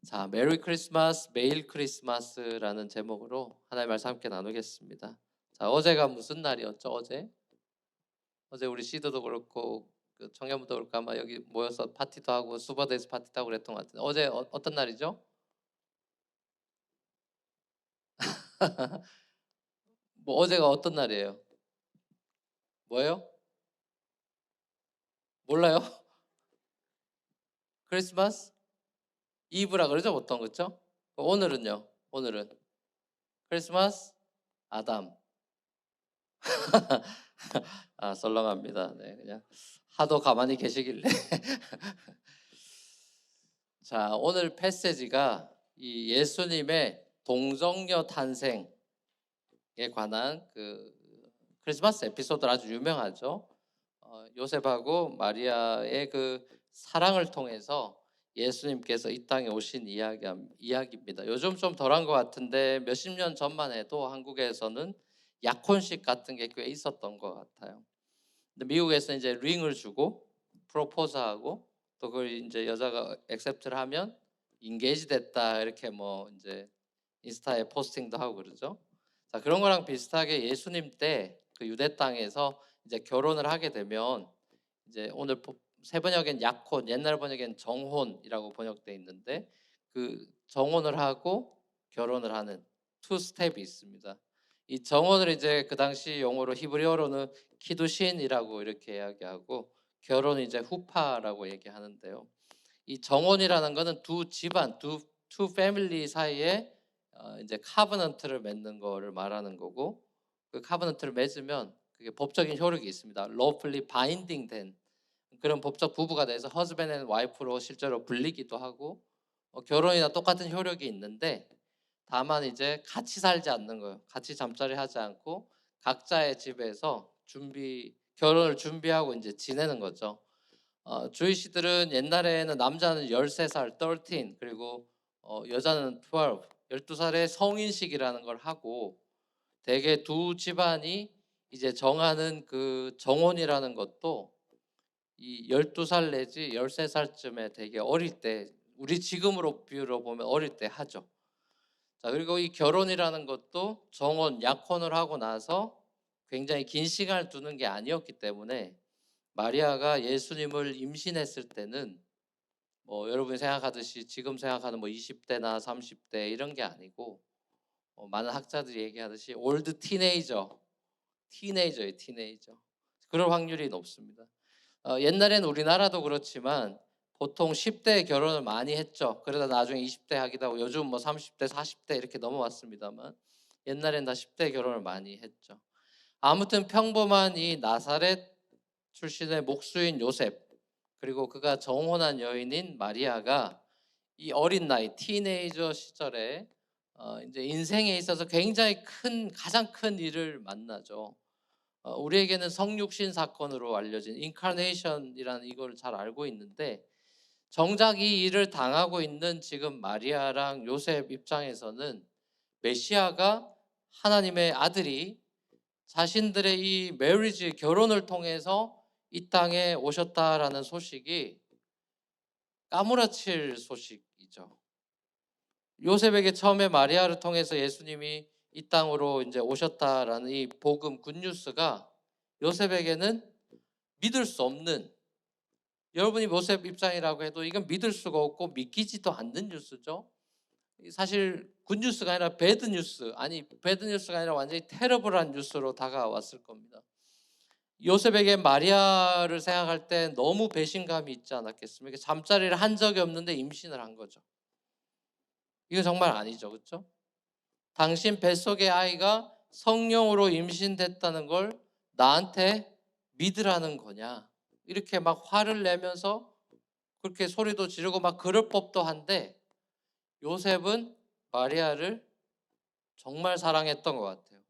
자, 메리 크리스마스, 메일 크리스마스라는 제목으로 하나님의 말씀 함께 나누겠습니다. 자, 어제가 무슨 날이었죠? 어제 우리 시드도 그렇고 그 청년부도 그렇고 아마 여기 모여서 파티도 하고 수버데이스 파티도 하고 그랬던 것 같은데 어제 어떤 날이죠? 뭐 어제가 어떤 날이에요? 뭐예요? 몰라요? 크리스마스 이브라 그러죠 보통 그렇죠? 오늘은요? 오늘은 크리스마스 아담. 아, 썰렁합니다. 네, 그냥 하도 가만히 계시길래. 자, 오늘 패시지가 이 예수님의 동정녀 탄생에 관한 그 크리스마스 에피소드로 아주 유명하죠. 요셉하고 마리아의 그 사랑을 통해서 예수님께서 이 땅에 오신 이야기입니다. 요즘 좀 덜한 것 같은데 몇십 년 전만 해도 한국에서는 약혼식 같은 게 꽤 있었던 것 같아요. 근데 미국에서 이제 링을 주고 프로포즈하고 또 그걸 이제 여자가 액셉트를 하면 인게이지 됐다 이렇게 뭐 이제 인스타에 포스팅도 하고 그러죠. 자, 그런 거랑 비슷하게 예수님 때 그 유대 땅에서 이제 결혼을 하게 되면 이제 오늘 새 번역엔 약혼, 옛날 번역엔 정혼이라고 번역돼 있는데 그 정혼을 하고 결혼을 하는 투 스텝이 있습니다. 이 정혼을 이제 그 당시 용어로 히브리어로는 키두신이라고 이렇게 이야기하고 결혼은 이제 후파라고 얘기하는데요. 이 정혼이라는 거는 두 집안, 투 패밀리 사이에 이제 카버넌트를 맺는 거를 말하는 거고 그 카버넌트를 맺으면 그게 법적인 효력이 있습니다. lawfully binding 된 그런 법적 부부가 돼서 husband and wife로 실제로 불리기도 하고 결혼이나 똑같은 효력이 있는데 다만 이제 같이 살지 않는 거예요. 같이 잠자리 하지 않고 각자의 집에서 결혼을 준비하고 이제 지내는 거죠. 주이시들은 옛날에는 남자는 13살 13 그리고 여자는 12 12살에 성인식이라는 걸 하고 대개 두 집안이 이제 정하는 그 정혼이라는 것도 이 12살 내지 13살쯤에 되게 어릴 때 우리 지금으로 비유로 보면 어릴 때 하죠. 자, 그리고 이 결혼이라는 것도 정혼, 약혼을 하고 나서 굉장히 긴 시간을 두는 게 아니었기 때문에 마리아가 예수님을 임신했을 때는 뭐 여러분이 생각하듯이 지금 생각하는 뭐 20대나 30대 이런 게 아니고 많은 학자들이 얘기하듯이 올드 티네이저예요, 티네이저. 그럴 확률이 높습니다. 옛날엔 우리나라도 그렇지만 보통 10대에 결혼을 많이 했죠. 그러다 나중에 20대 하기도 하고 요즘 뭐 30대, 40대 이렇게 넘어왔습니다만 옛날엔 다 10대 결혼을 많이 했죠. 아무튼 평범한 이 나사렛 출신의 목수인 요셉 그리고 그가 정혼한 여인인 마리아가 이 어린 나이 티네이저 시절에 이제 인생에 있어서 굉장히 가장 큰 일을 만나죠. 우리에게는 성육신 사건으로 알려진 인카네이션이라는 이걸 잘 알고 있는데 정작 이 일을 당하고 있는 지금 마리아랑 요셉 입장에서는 메시아가 하나님의 아들이 자신들의 이 메리지 결혼을 통해서 이 땅에 오셨다라는 소식이 까무라칠 소식이죠. 요셉에게 처음에 마리아를 통해서 예수님이 이 땅으로 이제 오셨다라는 이 복음 굿뉴스가 요셉에게는 믿을 수 없는 여러분이 요셉 입장이라고 해도 이건 믿을 수가 없고 믿기지도 않는 뉴스죠. 사실 굿뉴스가 아니라 배드뉴스 배드뉴스가 아니라 완전히 테러블한 뉴스로 다가왔을 겁니다. 요셉에게 마리아를 생각할 때 너무 배신감이 있지 않았겠습니까? 잠자리를 한 적이 없는데 임신을 한 거죠. 이거 정말 아니죠, 그렇죠? 당신 뱃속의 아이가 성령으로 임신됐다는 걸 나한테 믿으라는 거냐? 이렇게 막 화를 내면서 그렇게 소리도 지르고 막 그럴 법도 한데 요셉은 마리아를 정말 사랑했던 것 같아요.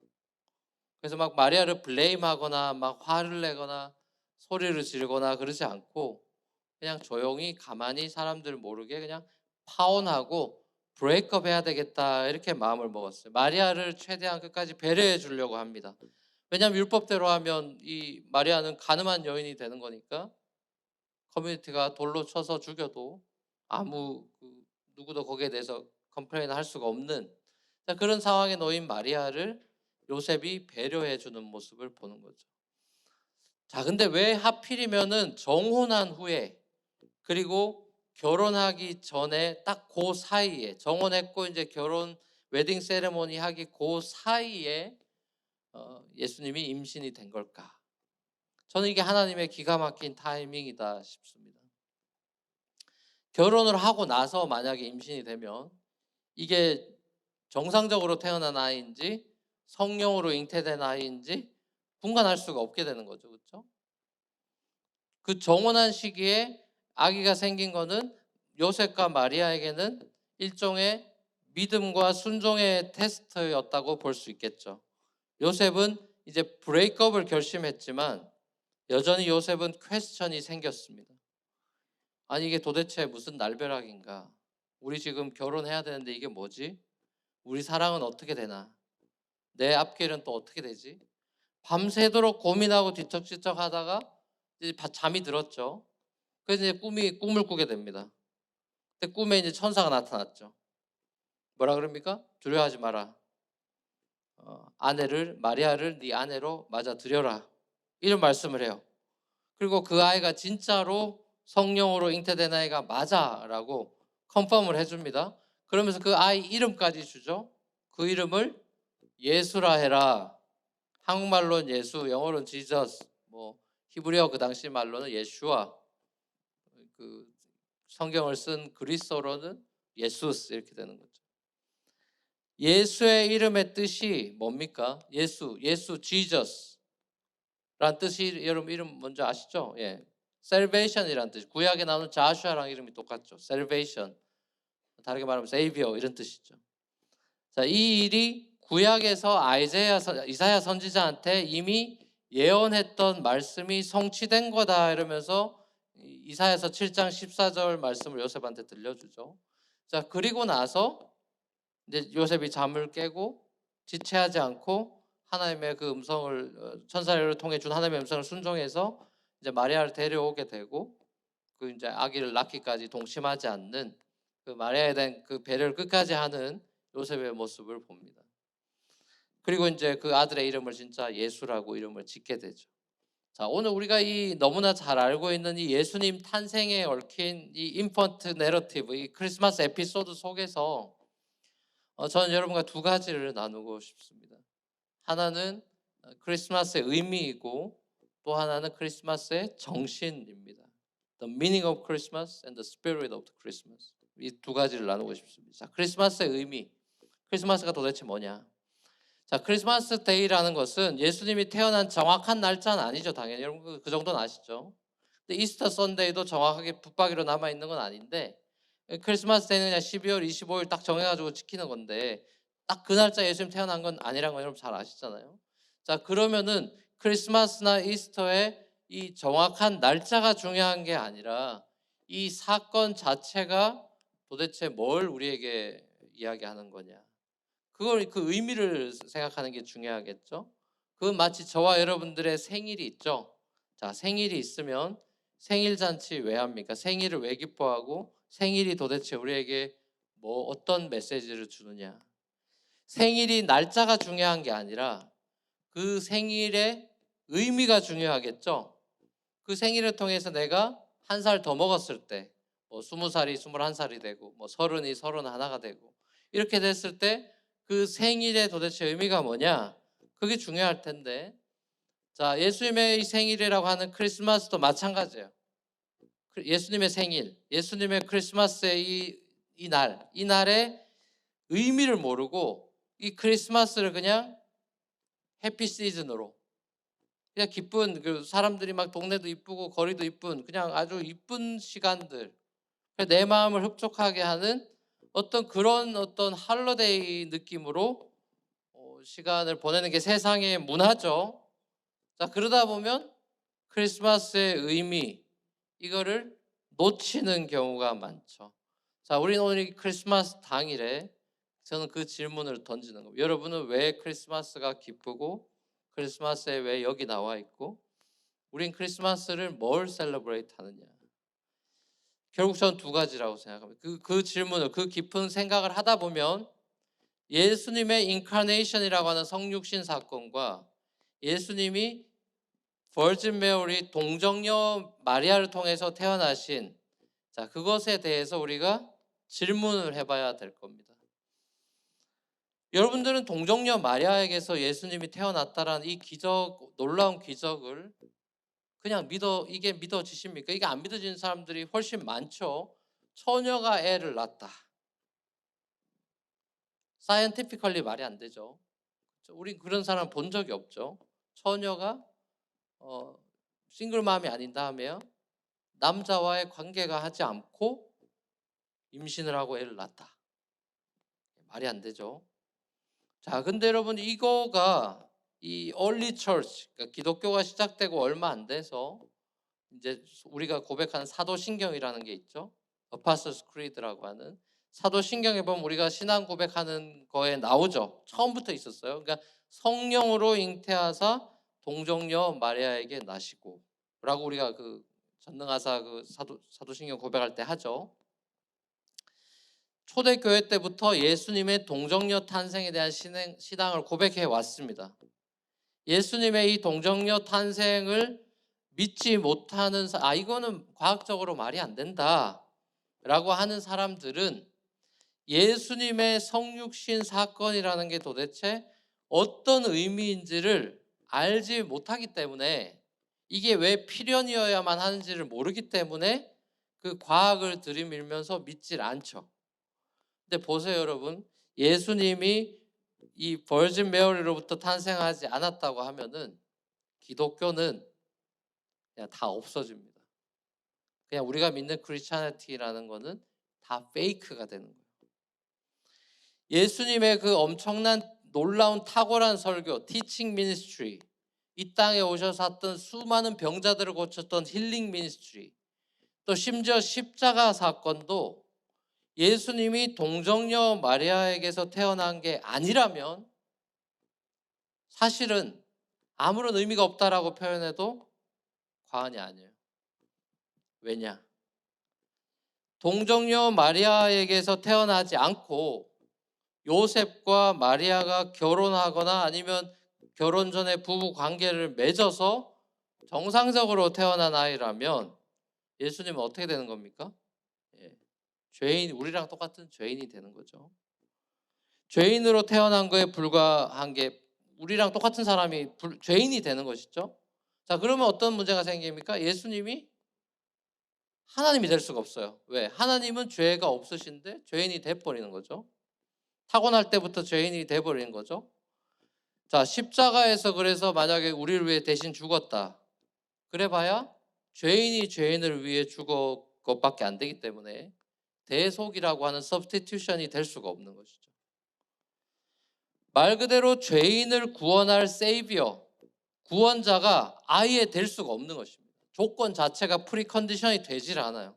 그래서 막 마리아를 블레임하거나 막 화를 내거나 소리를 지르거나 그러지 않고 그냥 조용히 가만히 사람들 모르게 그냥 파혼하고 브레이크업 해야 되겠다 이렇게 마음을 먹었어요. 마리아를 최대한 끝까지 배려해 주려고 합니다. 왜냐하면 율법대로 하면 이 마리아는 가늠한 여인이 되는 거니까 커뮤니티가 돌로 쳐서 죽여도 아무 누구도 거기에 대해서 컴플레인 할 수가 없는 그런 상황에 놓인 마리아를 요셉이 배려해 주는 모습을 보는 거죠. 자, 근데 왜 하필이면은 정혼한 후에 그리고 결혼하기 전에 딱 그 사이에 정혼했고 이제 결혼 웨딩 세레모니 하기 그 사이에 예수님이 임신이 된 걸까? 저는 이게 하나님의 기가 막힌 타이밍이다 싶습니다. 결혼을 하고 나서 만약에 임신이 되면 이게 정상적으로 태어난 아이인지 성령으로 잉태된 아이인지 분간할 수가 없게 되는 거죠. 그렇죠? 그 정혼한 시기에 아기가 생긴 거는 요셉과 마리아에게는 일종의 믿음과 순종의 테스트였다고 볼 수 있겠죠. 요셉은 이제 브레이크업을 결심했지만 여전히 요셉은 퀘스천이 생겼습니다. 아니 이게 도대체 무슨 날벼락인가? 우리 지금 결혼해야 되는데 이게 뭐지? 우리 사랑은 어떻게 되나? 내 앞길은 또 어떻게 되지? 밤새도록 고민하고 뒤척뒤척 하다가 이제 잠이 들었죠. 그래서 이제 꿈을 꾸게 됩니다. 근데 꿈에 이제 천사가 나타났죠. 뭐라 그럽니까? 두려워하지 마라. 아내를 마리아를 네 아내로 맞아들여라. 이런 말씀을 해요. 그리고 그 아이가 진짜로 성령으로 잉태된 아이가 맞아라고 컨펌을 해줍니다. 그러면서 그 아이 이름까지 주죠. 그 이름을 예수라 해라. 한국말로는 예수, 영어로는 지저스, 뭐 히브리어 그 당시 말로는 예슈아, 그 성경을 쓴 그리스어로는 예수스 이렇게 되는 거죠. 예수의 이름의 뜻이 뭡니까? 예수 지저스 라는 뜻이 여러분 이름 먼저 아시죠? 예. salvation이라는 뜻. 구약에 나오는 자슈아랑 이름이 똑같죠. salvation. 다르게 말하면 savior 이런 뜻이죠. 자, 이 일이 구약에서 이사야 선지자한테 이미 예언했던 말씀이 성취된 거다 이러면서 이사야서 7장 14절 말씀을 요셉한테 들려주죠. 자, 그리고 나서 이제 요셉이 잠을 깨고 지체하지 않고 하나님의 그 음성을 천사를 통해 준 하나님의 음성을 순종해서 이제 마리아를 데려오게 되고 그 이제 아기를 낳기까지 동심하지 않는 그 마리아에 대한 그 배려를 끝까지 하는 요셉의 모습을 봅니다. 그리고 이제 그 아들의 이름을 진짜 예수라고 이름을 짓게 되죠. 자, 오늘 우리가 이 너무나 잘 알고 있는 이 예수님 탄생에 얽힌 이 인펀트 내러티브, 이 크리스마스 에피소드 속에서 저는 여러분과 두 가지를 나누고 싶습니다. 하나는 크리스마스의 의미이고 또 하나는 크리스마스의 정신입니다. The meaning of Christmas and the spirit of the Christmas. 이 두 가지를 나누고 싶습니다. 자, 크리스마스의 의미. 크리스마스가 도대체 뭐냐? 자, 크리스마스 데이라는 것은 예수님이 태어난 정확한 날짜는 아니죠. 당연히 여러분 그 정도는 아시죠. 근데 이스터 선데이도 정확하게 붙박이로 남아 있는 건 아닌데 크리스마스 데이는 그냥 12월 25일 딱 정해가지고 지키는 건데 딱 그 날짜 예수님 태어난 건 아니라는 건 여러분 잘 아시잖아요. 자, 그러면은 크리스마스나 이스터의 이 정확한 날짜가 중요한 게 아니라 이 사건 자체가 도대체 뭘 우리에게 이야기하는 거냐. 그걸 그 의미를 생각하는 게 중요하겠죠. 그건 마치 저와 여러분들의 생일이 있죠. 자, 생일이 있으면 생일 잔치 왜 합니까? 생일을 왜 기뻐하고 생일이 도대체 우리에게 뭐 어떤 메시지를 주느냐. 생일이 날짜가 중요한 게 아니라 그 생일의 의미가 중요하겠죠. 그 생일을 통해서 내가 한 살 더 먹었을 때, 뭐 20살이 21살이 되고, 뭐 30이 31가 되고, 이렇게 됐을 때 그 생일의 도대체 의미가 뭐냐? 그게 중요할 텐데, 자, 예수님의 이 생일이라고 하는 크리스마스도 마찬가지예요. 예수님의 생일, 예수님의 크리스마스의 이 날의 의미를 모르고 이 크리스마스를 그냥 해피 시즌으로 그냥 기쁜 그 사람들이 막 동네도 이쁘고 거리도 이쁜 그냥 아주 이쁜 시간들 내 마음을 흡족하게 하는 어떤 그런 어떤 할러데이 느낌으로 시간을 보내는 게 세상의 문화죠. 자, 그러다 보면 크리스마스의 의미 이거를 놓치는 경우가 많죠. 자, 우리는 오늘 크리스마스 당일에 저는 그 질문을 던지는 겁니다. 여러분은 왜 크리스마스가 기쁘고 크리스마스에 왜 여기 나와 있고 우린 크리스마스를 뭘 셀러브레이트 하느냐. 결국 저는 두 가지라고 생각합니다. 그 질문을, 그 깊은 생각을 하다 보면 예수님의 인카네이션이라고 하는 성육신 사건과 예수님이 버진 메리 동정녀 마리아를 통해서 태어나신, 자, 그것에 대해서 우리가 질문을 해봐야 될 겁니다. 여러분들은 동정녀 마리아에게서 예수님이 태어났다라는 이 기적, 놀라운 기적을 그냥 이게 믿어지십니까? 이게 안 믿어지는 사람들이 훨씬 많죠. 처녀가 애를 낳았다. 사이언티피컬리 말이 안 되죠. 우린 그런 사람 본 적이 없죠. 처녀가 싱글맘이 아닌 다음에 남자와의 관계가 하지 않고 임신을 하고 애를 낳았다. 말이 안 되죠. 자, 근데 여러분, 이거가 이 early church, 그러니까 기독교가 시작되고 얼마 안 돼서 이제 우리가 고백하는 사도신경이라는 게 있죠. Apostles' Creed라고 하는 사도신경에 보면 우리가 신앙 고백하는 거에 나오죠. 처음부터 있었어요. 그러니까 성령으로 잉태하사 동정녀 마리아에게 나시고 라고 우리가 그 전능하사 그 사도신경 고백할 때 하죠. 초대교회 때부터 예수님의 동정녀 탄생에 대한 신앙을 고백해 왔습니다. 예수님의 이 동정녀 탄생을 믿지 못하는 이거는 과학적으로 말이 안 된다 라고 하는 사람들은 예수님의 성육신 사건이라는 게 도대체 어떤 의미인지를 알지 못하기 때문에, 이게 왜 필연이어야만 하는지를 모르기 때문에 그 과학을 들이밀면서 믿질 않죠. 근데 보세요, 여러분. 예수님이 이 버진 메리로부터 탄생하지 않았다고 하면은 기독교는 그냥 다 없어집니다. 그냥 우리가 믿는 크리스찬티라는 거는 다 페이크가 되는 거예요. 예수님의 그 엄청난 놀라운 탁월한 설교, 티칭 미니스트리, 이 땅에 오셔서 했던 수많은 병자들을 고쳤던 힐링 미니스트리, 또 심지어 십자가 사건도 예수님이 동정녀 마리아에게서 태어난 게 아니라면 사실은 아무런 의미가 없다라고 표현해도 과언이 아니에요. 왜냐? 동정녀 마리아에게서 태어나지 않고 요셉과 마리아가 결혼하거나 아니면 결혼 전에 부부 관계를 맺어서 정상적으로 태어난 아이라면 예수님은 어떻게 되는 겁니까? 죄인, 우리랑 똑같은 죄인이 되는 거죠. 죄인으로 태어난 거에 불과한 게 우리랑 똑같은 사람이 죄인이 되는 것이죠. 자, 그러면 어떤 문제가 생깁니까? 예수님이 하나님이 될 수가 없어요. 왜? 하나님은 죄가 없으신데 죄인이 돼버리는 거죠. 타고날 때부터 죄인이 돼버리는 거죠. 자, 십자가에서 그래서 만약에 우리를 위해 대신 죽었다. 그래봐야 죄인이 죄인을 위해 죽은 것밖에 안 되기 때문에 대속이라고 하는 서브스티튜션이 될 수가 없는 것이죠. 말 그대로 죄인을 구원할 세이비어, 구원자가 아예 될 수가 없는 것입니다. 조건 자체가 프리컨디션이 되질 않아요.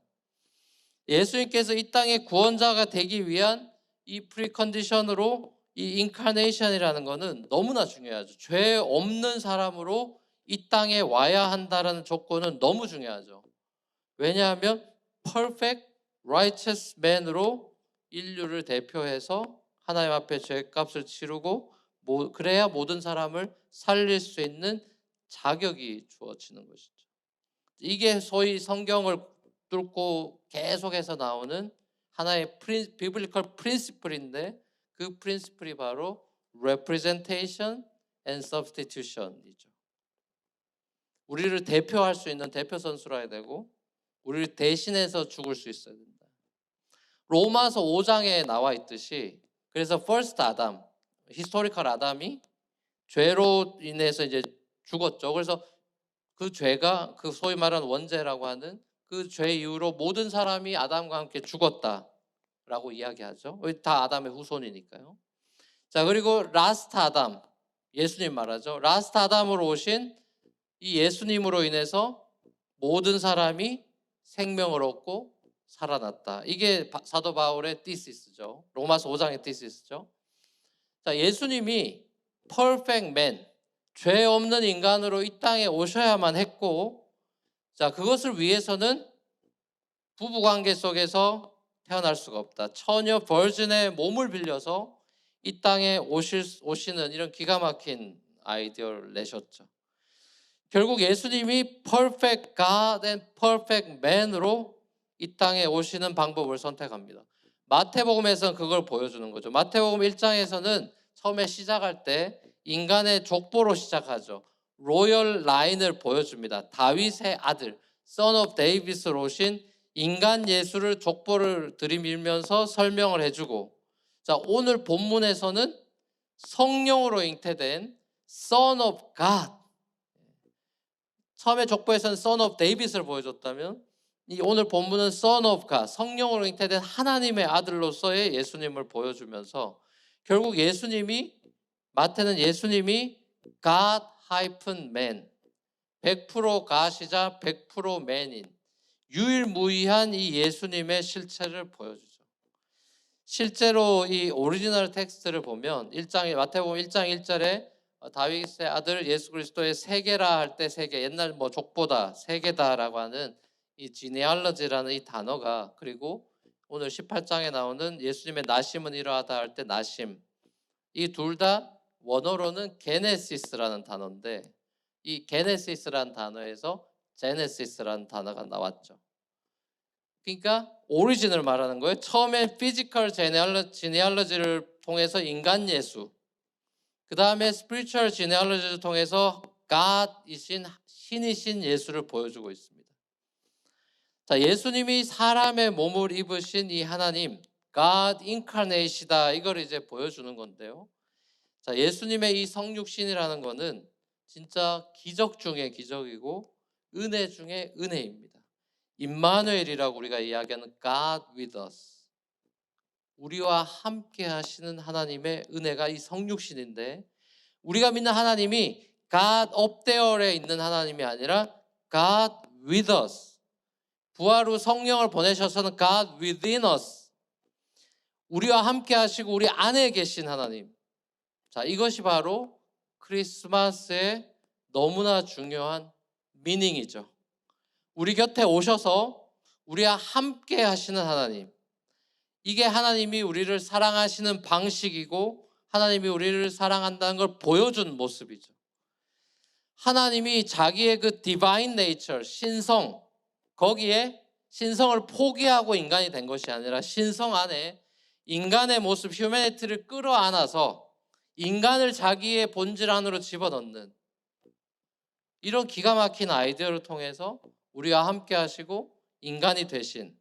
예수님께서 이 땅에 구원자가 되기 위한 이 프리컨디션으로 이 인카네이션이라는 거는 너무나 중요하죠. 죄 없는 사람으로 이 땅에 와야 한다는 조건은 너무 중요하죠. 왜냐하면 perfect righteous man으로 인류를 대표해서 하나님 앞에 죄값을 치르고 그래야 모든 사람을 살릴 수 있는 자격이 주어지는 것이죠. 이게 소위 성경을 뚫고 계속해서 나오는 하나의 비블리컬 프린시플인데, 그 프린시플이 바로 representation and substitution이죠. 우리를 대표할 수 있는 대표 선수라 해야 되고 우리를 대신해서 죽을 수 있어야 된다. 로마서 5장에 나와 있듯이, 그래서 first 아담, 히스토리컬 아담이 죄로 인해서 이제 죽었죠. 그래서 그 죄가 그 소위 말하는 원죄라고 하는 그 죄 이후로 모든 사람이 아담과 함께 죽었다라고 이야기하죠. 다 아담의 후손이니까요. 자, 그리고 라스트 아담, 예수님 말하죠. 라스트 아담으로 오신 이 예수님으로 인해서 모든 사람이 생명을 얻고 살아났다. 이게 사도 바울의 티시스죠. 로마서 5장의 티시스죠. 자, 예수님이 perfect man, 죄 없는 인간으로 이 땅에 오셔야만 했고, 자, 그것을 위해서는 부부관계 속에서 태어날 수가 없다. 처녀 버진의 몸을 빌려서 이 땅에 오시는 이런 기가 막힌 아이디어를 내셨죠. 결국 예수님이 perfect God and perfect man으로 이 땅에 오시는 방법을 선택합니다. 마태복음에서는 그걸 보여주는 거죠. 마태복음 1장에서는 처음에 시작할 때 인간의 족보로 시작하죠. 로열 라인을 보여줍니다. 다윗의 아들, son of David으로 오신 인간 예수를 족보를 들이밀면서 설명을 해주고, 자, 오늘 본문에서는 성령으로 잉태된 son of God, 처음에 족보에서는 son of David을 보여줬다면 이 오늘 본문은 son of God, 성령으로 잉태된 하나님의 아들로서의 예수님을 보여주면서 결국 마태는 예수님이 God-man, 100% God이자 100% man인 유일무이한 이 예수님의 실체를 보여주죠. 실제로 이 오리지널 텍스트를 보면 마태복음 1장 1절에 다윗의 아들 예수 그리스도의 세계라 할 때 세계, 옛날 뭐 족보다 세계다라고 하는 이 genealogy라는 이 단어가, 그리고 오늘 18장에 나오는 예수님의 나심은 이러하다 할 때 나심, 이 둘 다 원어로는 게네시스라는 단어인데 이 게네시스라는 단어에서 제네시스라는 단어가 나왔죠. 그러니까 오리진을 말하는 거예요. 처음에 피지컬 제네알러지를 통해서 인간 예수, 그 다음에 스피리추얼 제네알러지를 통해서 God이신 신이신 예수를 보여주고 있습니다. 자, 예수님이 사람의 몸을 입으신 이 하나님, God incarnate이다, 이걸 이제 보여주는 건데요. 자, 예수님의 이 성육신이라는 거는 진짜 기적 중에 기적이고 은혜 중에 은혜입니다. 임마누엘이라고 우리가 이야기하는 God with us, 우리와 함께 하시는 하나님의 은혜가 이 성육신인데, 우리가 믿는 하나님이 God up there에 있는 하나님이 아니라 God with us, 부활 후 성령을 보내셔서는 God within us, 우리와 함께 하시고 우리 안에 계신 하나님. 자, 이것이 바로 크리스마스의 너무나 중요한 미닝이죠. 우리 곁에 오셔서 우리와 함께 하시는 하나님, 이게 하나님이 우리를 사랑하시는 방식이고 하나님이 우리를 사랑한다는 걸 보여준 모습이죠. 하나님이 자기의 그 디바인 네이처, 신성, 거기에 신성을 포기하고 인간이 된 것이 아니라 신성 안에 인간의 모습, 휴머니티를 끌어안아서 인간을 자기의 본질 안으로 집어넣는 이런 기가 막힌 아이디어를 통해서 우리와 함께 하시고 인간이 되신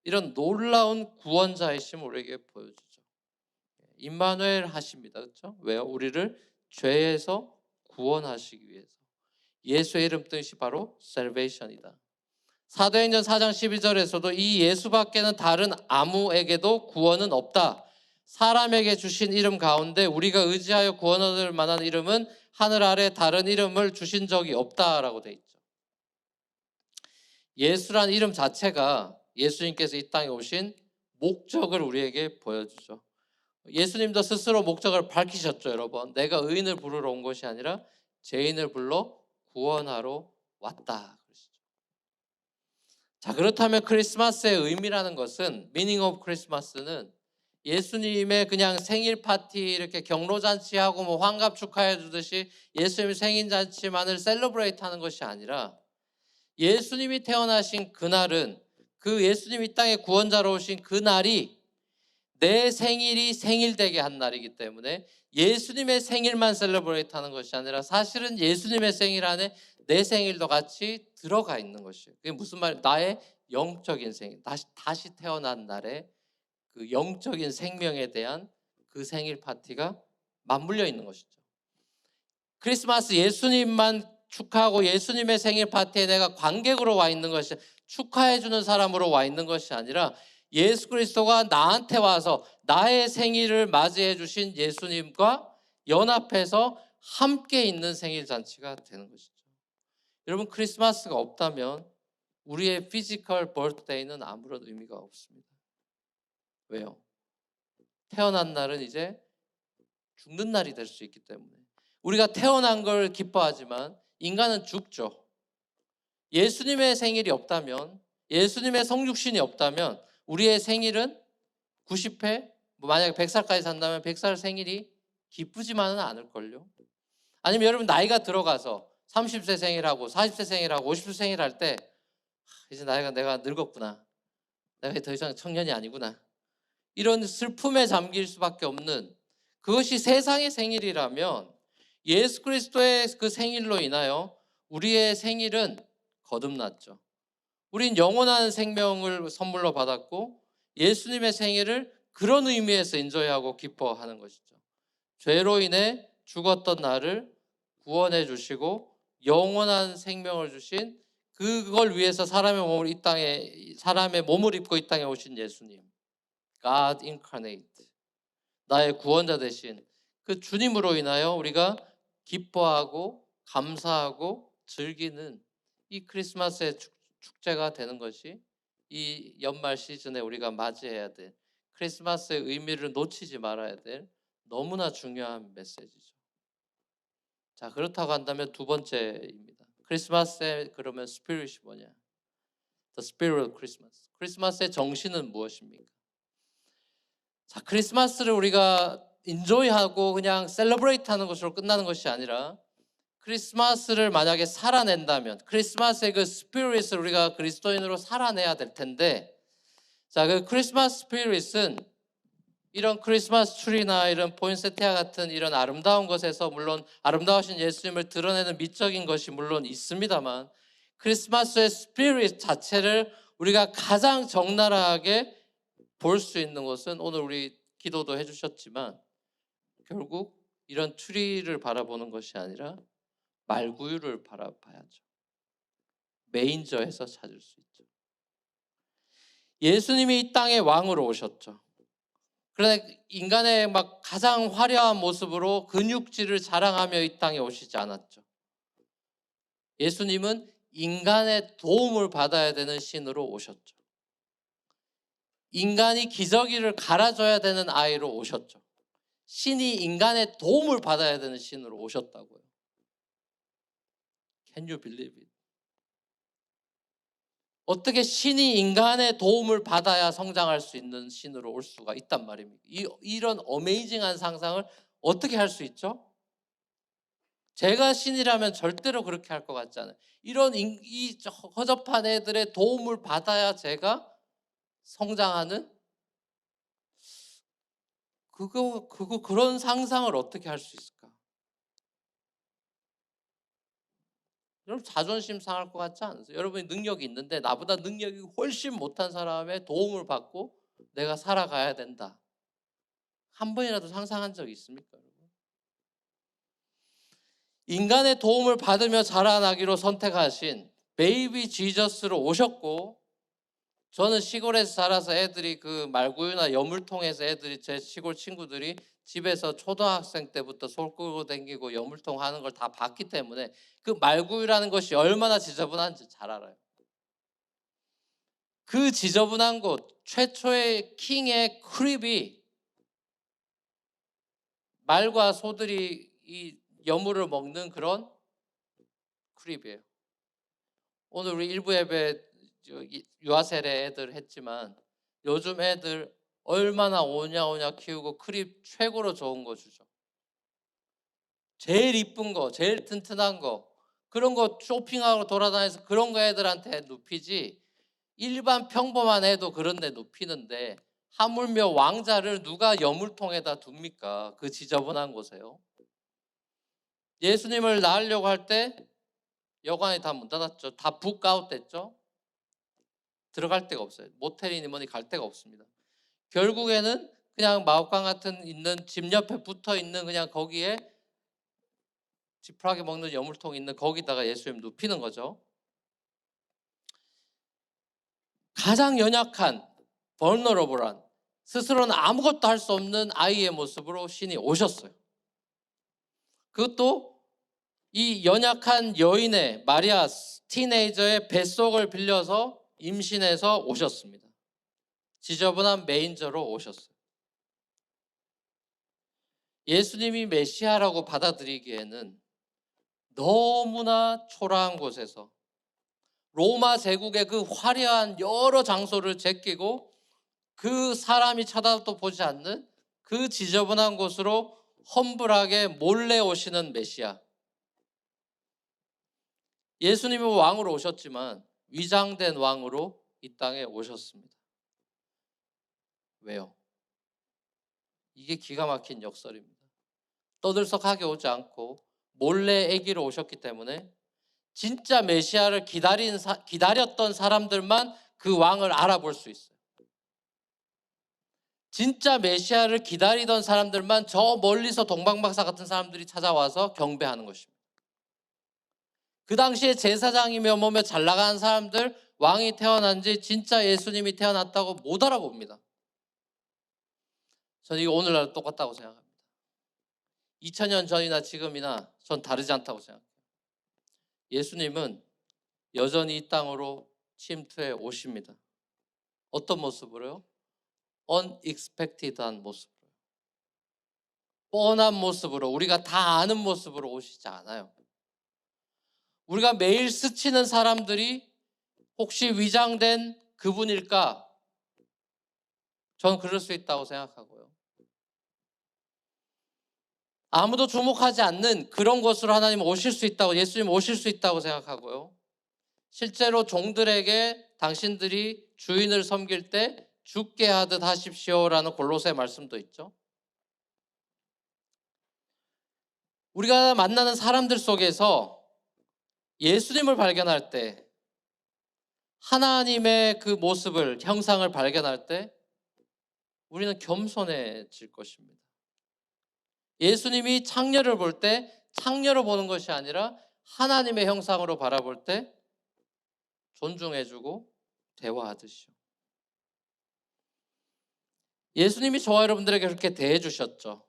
이런 놀라운 구원자이심을 우리에게 보여주죠. 임마누엘 하십니다. 그렇죠? 왜요? 우리를 죄에서 구원하시기 위해서. 예수의 이름 뜻이 바로 salvation이다. 사도행전 4장 12절에서도 이 예수밖에는 다른 아무에게도 구원은 없다. 사람에게 주신 이름 가운데 우리가 의지하여 구원 얻을 만한 이름은 하늘 아래 다른 이름을 주신 적이 없다라고 돼 있죠. 예수란 이름 자체가 예수님께서 이 땅에 오신 목적을 우리에게 보여주죠. 예수님도 스스로 목적을 밝히셨죠, 여러분. 내가 의인을 부르러 온 것이 아니라 죄인을 불러 구원하러 왔다. 자, 그렇다면 크리스마스의 의미라는 것은, 미닝 오브 크리스마스는 예수님의 그냥 생일 파티 이렇게 경로잔치하고 뭐 환갑 축하해 주듯이 예수님 생일 잔치만을 셀러브레이트 하는 것이 아니라, 예수님이 태어나신 그날은, 그 예수님이 이 땅에 구원자로 오신 그날이 내 생일이 생일되게 한 날이기 때문에 예수님의 생일만 셀러브레이트 하는 것이 아니라 사실은 예수님의 생일 안에 내 생일도 같이 들어가 있는 것이에요. 그게 무슨 말이에요? 나의 영적인 생일, 다시 태어난 날에 그 영적인 생명에 대한 그 생일 파티가 맞물려 있는 것이죠. 크리스마스 예수님만 축하하고 예수님의 생일 파티에 내가 관객으로 와 있는 것이, 축하해 주는 사람으로 와 있는 것이 아니라 예수 그리스도가 나한테 와서 나의 생일을 맞이해 주신 예수님과 연합해서 함께 있는 생일 잔치가 되는 것이죠. 여러분, 크리스마스가 없다면 우리의 피지컬 버스데이는 아무런 의미가 없습니다. 왜요? 태어난 날은 이제 죽는 날이 될 수 있기 때문에. 우리가 태어난 걸 기뻐하지만 인간은 죽죠. 예수님의 생일이 없다면 예수님의 성육신이 없다면 우리의 생일은 90회, 만약에 100살까지 산다면 100살 생일이 기쁘지만은 않을걸요. 아니면 여러분 나이가 들어가서 30세 생일하고 40세 생일하고 50세 생일할 때 이제 내가 늙었구나. 내가 더 이상 청년이 아니구나. 이런 슬픔에 잠길 수밖에 없는, 그것이 세상의 생일이라면 예수 그리스도의 그 생일로 인하여 우리의 생일은 거듭났죠. 우린 영원한 생명을 선물로 받았고 예수님의 생일을 그런 의미에서 인조하고 기뻐하는 것이죠. 죄로 인해 죽었던 나를 구원해 주시고 영원한 생명을 주신, 그걸 위해서 사람의 몸을 입고 이 땅에 오신 예수님, God incarnate, 나의 구원자 되신 그 주님으로 인하여 우리가 기뻐하고 감사하고 즐기는 이 크리스마스의 축제가 되는 것이 이 연말 시즌에 우리가 맞이해야 될, 크리스마스의 의미를 놓치지 말아야 될 너무나 중요한 메시지죠. 자, 그렇다고 한다면 두 번째입니다. 크리스마스의 그러면 스피릿이 뭐냐? The spirit of Christmas. 크리스마스의 정신은 무엇입니까? 자, 크리스마스를 우리가 인조이하고 그냥 셀러브레이트 하는 것으로 끝나는 것이 아니라 크리스마스를 만약에 살아낸다면 크리스마스의 그 스피릿을 우리가 그리스도인으로 살아내야 될 텐데, 자, 그 크리스마스 스피릿은 이런 크리스마스 트리나 이런 포인세티아 같은 이런 아름다운 것에서 물론 아름다우신 예수님을 드러내는 미적인 것이 물론 있습니다만, 크리스마스의 스피릿 자체를 우리가 가장 적나라하게 볼 수 있는 것은 오늘 우리 기도도 해주셨지만 결국 이런 트리를 바라보는 것이 아니라 말구유를 바라봐야죠. 메인저에서 찾을 수 있죠. 예수님이 이 땅에 왕으로 오셨죠. 그러나 인간의 막 가장 화려한 모습으로 근육질을 자랑하며 이 땅에 오시지 않았죠. 예수님은 인간의 도움을 받아야 되는 신으로 오셨죠. 인간이 기저귀를 갈아줘야 되는 아이로 오셨죠. 신이 인간의 도움을 받아야 되는 신으로 오셨다고요. Can you believe it? 어떻게 신이 인간의 도움을 받아야 성장할 수 있는 신으로 올 수가 있단 말입니까? 이런 어메이징한 상상을 어떻게 할 수 있죠? 제가 신이라면 절대로 그렇게 할 것 같지 않아요. 이런 이 허접한 애들의 도움을 받아야 제가 성장하는, 그런 상상을 어떻게 할 수 있을까? 여러분 자존심 상할 것 같지 않으세요? 여러분이 능력이 있는데 나보다 능력이 훨씬 못한 사람의 도움을 받고 내가 살아가야 된다. 한 번이라도 상상한 적이 있습니까, 여러분? 인간의 도움을 받으며 자라나기로 선택하신 베이비 지저스로 오셨고, 저는 시골에서 자라서 애들이 그 말구유나 여물통에서 애들이, 제 시골 친구들이 집에서 초등학생 때부터 솔 끌고 다니고 여물통 하는 걸 다 봤기 때문에 그 말구유라는 것이 얼마나 지저분한지 잘 알아요. 그 지저분한 곳, 최초의 킹의 크립이 말과 소들이 이 여물을 먹는 그런 크립이에요. 오늘 우리 일부 예배 유아세례 애들 했지만 요즘 애들 얼마나 오냐 키우고 크립 최고로 좋은 거 주죠. 제일 이쁜 거, 제일 튼튼한 거, 그런 거 쇼핑하고 돌아다니면서 그런 거 애들한테 눕히지, 일반 평범한 애도 그런 데 눕히는데 하물며 왕자를 누가 여물통에다 둡니까? 그 지저분한 곳에요. 예수님을 낳으려고 할 때 여관이 다 문 닫았죠. 다 북아웃 됐죠. 들어갈 데가 없어요. 모텔이니 뭐니 갈 데가 없습니다. 결국에는 그냥 마옥강 같은 있는 집 옆에 붙어 있는 그냥 거기에 지푸라기 먹는 여물통 있는 거기다가 예수님 눕히는 거죠. 가장 연약한 vulnerable한, 스스로는 아무것도 할 수 없는 아이의 모습으로 신이 오셨어요. 그것도 이 연약한 여인의 마리아 티네이저의 뱃속을 빌려서 임신해서 오셨습니다. 지저분한 메인저로 오셨어요. 예수님이 메시아라고 받아들이기에는 너무나 초라한 곳에서 로마 제국의 그 화려한 여러 장소를 제끼고 그 사람이 쳐다도 보지 않는 그 지저분한 곳으로 험불하게 몰래 오시는 메시아. 예수님은 왕으로 오셨지만 위장된 왕으로 이 땅에 오셨습니다. 왜요? 이게 기가 막힌 역설입니다. 떠들썩하게 오지 않고 몰래 아기로 오셨기 때문에 진짜 메시아를 기다렸던 사람들만 그 왕을 알아볼 수 있어요. 진짜 메시아를 기다리던 사람들만 저 멀리서 동방박사 같은 사람들이 찾아와서 경배하는 것입니다. 그 당시에 제사장이며 뭐며 잘 나가는 사람들, 왕이 태어난지 진짜 예수님이 태어났다고 못 알아봅니다. 저는 이거 오늘날 똑같다고 생각합니다. 2000년 전이나 지금이나 전 다르지 않다고 생각해요. 예수님은 여전히 이 땅으로 침투해 오십니다. 어떤 모습으로요? unexpected한 모습으로, 뻔한 모습으로, 우리가 다 아는 모습으로 오시지 않아요. 우리가 매일 스치는 사람들이 혹시 위장된 그분일까? 전 그럴 수 있다고 생각하고요. 아무도 주목하지 않는 그런 곳으로 하나님 오실 수 있다고, 예수님 오실 수 있다고 생각하고요. 실제로 종들에게 당신들이 주인을 섬길 때 죽게 하듯 하십시오라는 골로새 말씀도 있죠. 우리가 만나는 사람들 속에서 예수님을 발견할 때, 하나님의 그 모습을, 형상을 발견할 때 우리는 겸손해질 것입니다. 예수님이 창녀를 볼 때 창녀로 보는 것이 아니라 하나님의 형상으로 바라볼 때 존중해주고 대화하듯이요. 예수님이 저와 여러분들에게 그렇게 대해주셨죠.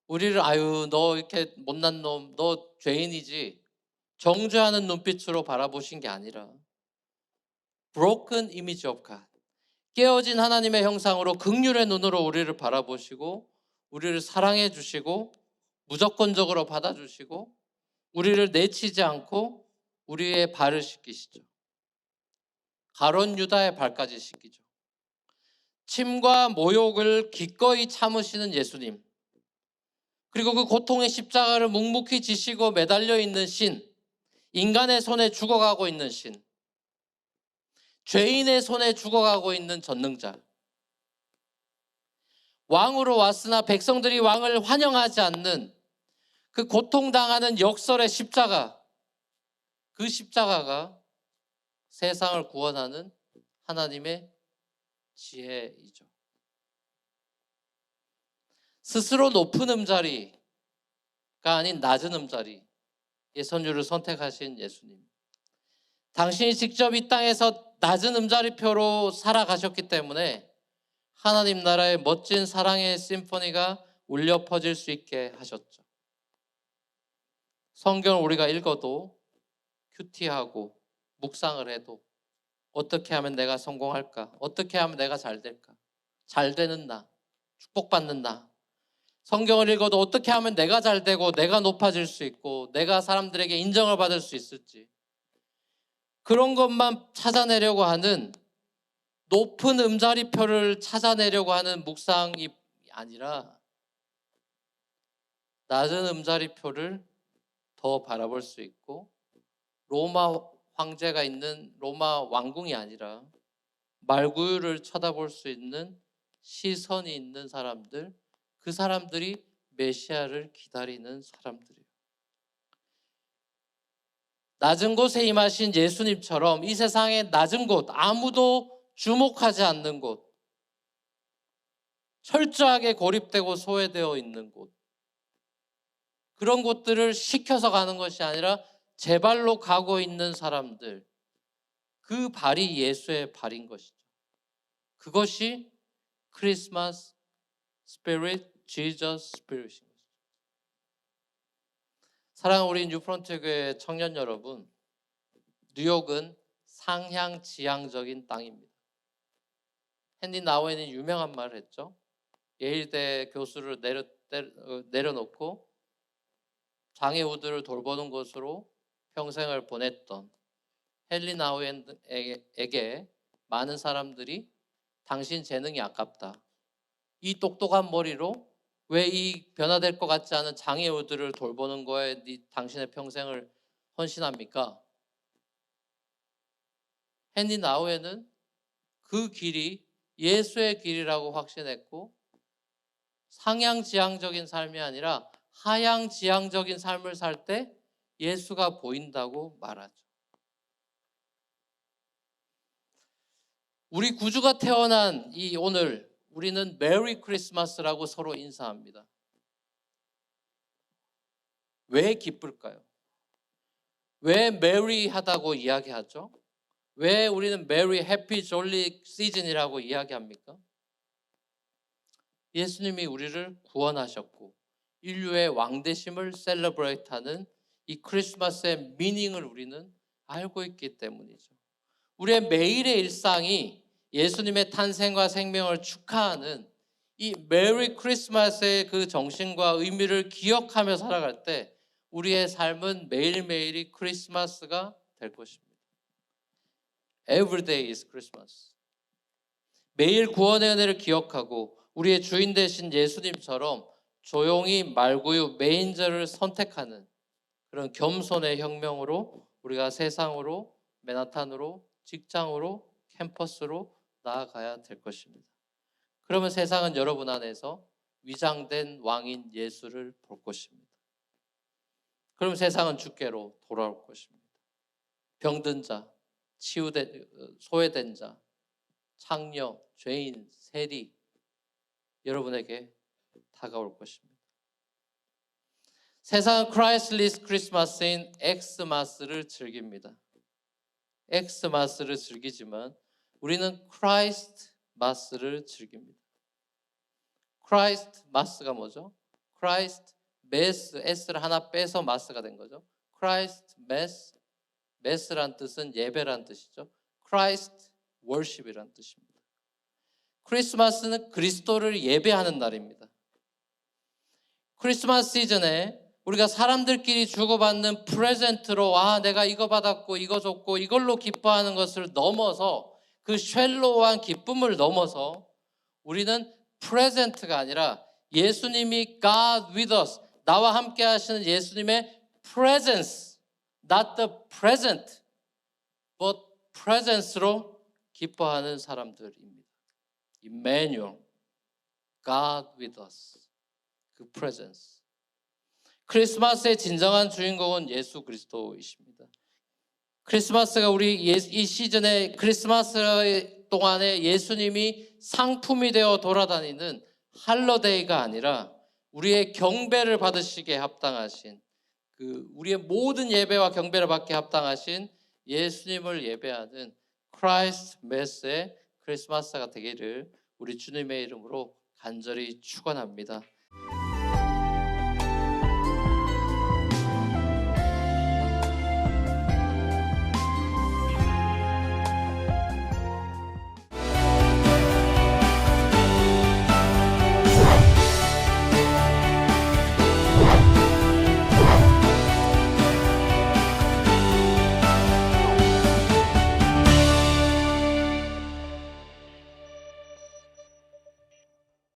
우리를 아유 너 이렇게 못난 놈, 너 죄인이지, 정죄하는 눈빛으로 바라보신 게 아니라 broken image of God, 깨어진 하나님의 형상으로 긍휼의 눈으로 우리를 바라보시고 우리를 사랑해 주시고 무조건적으로 받아주시고 우리를 내치지 않고 우리의 발을 씻기시죠. 가룟 유다의 발까지 씻기죠. 침과 모욕을 기꺼이 참으시는 예수님, 그리고 그 고통의 십자가를 묵묵히 지시고 매달려 있는 신, 인간의 손에 죽어가고 있는 신, 죄인의 손에 죽어가고 있는 전능자, 왕으로 왔으나 백성들이 왕을 환영하지 않는 그 고통당하는 역설의 십자가, 그 십자가가 세상을 구원하는 하나님의 지혜이죠. 스스로 높은 음자리가 아닌 낮은 음자리의 선율을 선택하신 예수님, 당신이 직접 이 땅에서 낮은 음자리표로 살아가셨기 때문에 하나님 나라의 멋진 사랑의 심포니가 울려 퍼질 수 있게 하셨죠. 성경을 우리가 읽어도, 큐티하고 묵상을 해도 어떻게 하면 내가 성공할까? 어떻게 하면 내가 잘 될까? 잘 되는 나, 축복받는 나. 성경을 읽어도 어떻게 하면 내가 잘 되고 내가 높아질 수 있고 내가 사람들에게 인정을 받을 수 있을지, 그런 것만 찾아내려고 하는, 높은 음자리표를 찾아내려고 하는 묵상이 아니라 낮은 음자리표를 더 바라볼 수 있고, 로마 황제가 있는 로마 왕궁이 아니라 말구유를 쳐다볼 수 있는 시선이 있는 사람들, 그 사람들이 메시아를 기다리는 사람들이에요. 낮은 곳에 임하신 예수님처럼 이 세상의 낮은 곳, 아무도 주목하지 않는 곳, 철저하게 고립되고 소외되어 있는 곳, 그런 곳들을 시켜서 가는 것이 아니라 제 발로 가고 있는 사람들, 그 발이 예수의 발인 것이죠. 그것이 크리스마스 스피릿, 지저스 스피릿인 것이죠. 사랑하는 우리 뉴프런트 교회 청년 여러분, 뉴욕은 상향지향적인 땅입니다. 헨리 나우엔이 유명한 말을 했죠. 예일대 교수를 내려놓고 장애우들을 돌보는 것으로 평생을 보냈던 헨리 나우엔에게 많은 사람들이 당신 재능이 아깝다. 이 똑똑한 머리로 왜 이 변화될 것 같지 않은 장애우들을 돌보는 거에 당신의 평생을 헌신합니까? 헨리 나우엔은 그 길이 예수의 길이라고 확신했고 상향지향적인 삶이 아니라 하향지향적인 삶을 살 때 예수가 보인다고 말하죠. 우리 구주가 태어난 이 오늘 우리는 메리 크리스마스라고 서로 인사합니다. 왜 기쁠까요? 왜 메리하다고 이야기하죠? 왜 우리는 메리 해피 졸리 시즌이라고 이야기합니까? 예수님이 우리를 구원하셨고 인류의 왕되심을 셀러브레이트하는 이 크리스마스의 미닝을 우리는 알고 있기 때문이죠. 우리의 매일의 일상이 예수님의 탄생과 생명을 축하하는 이 메리 크리스마스의 그 정신과 의미를 기억하며 살아갈 때 우리의 삶은 매일매일이 크리스마스가 될 것입니다. Every day is Christmas. 매일 구원의 은혜를 기억하고 우리의 주인 되신 예수님처럼 조용히 말구유 메인저를 선택하는 그런 겸손의 혁명으로 우리가 세상으로, 맨하탄으로, 직장으로, 캠퍼스로 나아가야 될 것입니다. 그러면 세상은 여러분 안에서 위장된 왕인 예수를 볼 것입니다. 그럼 세상은 주께로 돌아올 것입니다. 병든 자, 소외된 자, 창녀, 죄인, 세리 여러분에게 다가올 것입니다. 세상은 크라이스리스 크리스마스인 엑스마스를 즐깁니다. 엑스마스를 즐기지만 우리는 크라이스트 마스를 즐깁니다. 크라이스트 마스가 뭐죠? 크라이스트 메스, S를 하나 빼서 마스가 된 거죠. 크라이스트 메스, 메스란 뜻은 예배란 뜻이죠. 크라이스트 월십이란 뜻입니다. 크리스마스는 그리스도를 예배하는 날입니다. 크리스마스 시즌에 우리가 사람들끼리 주고받는 프레젠트로 내가 이거 받았고 이거 줬고 이걸로 기뻐하는 것을 넘어서 그 쉘로한 기쁨을 넘어서 우리는 프레젠트가 아니라 예수님이 God with us, 나와 함께 하시는 예수님의 presence, not the present, but presence로 기뻐하는 사람들입니다. Emmanuel, God with us, 그 presence. 크리스마스의 진정한 주인공은 예수 그리스도이십니다. 크리스마스가 우리 이 시즌에 크리스마스 동안에 예수님이 상품이 되어 돌아다니는 할러데이가 아니라 우리의 경배를 받으시기에 합당하신 우리의 모든 예배와 경배를 받기에 합당하신 예수님을 예배하는 크라이스트 메스의 크리스마스가 되기를 우리 주님의 이름으로 간절히 축원합니다.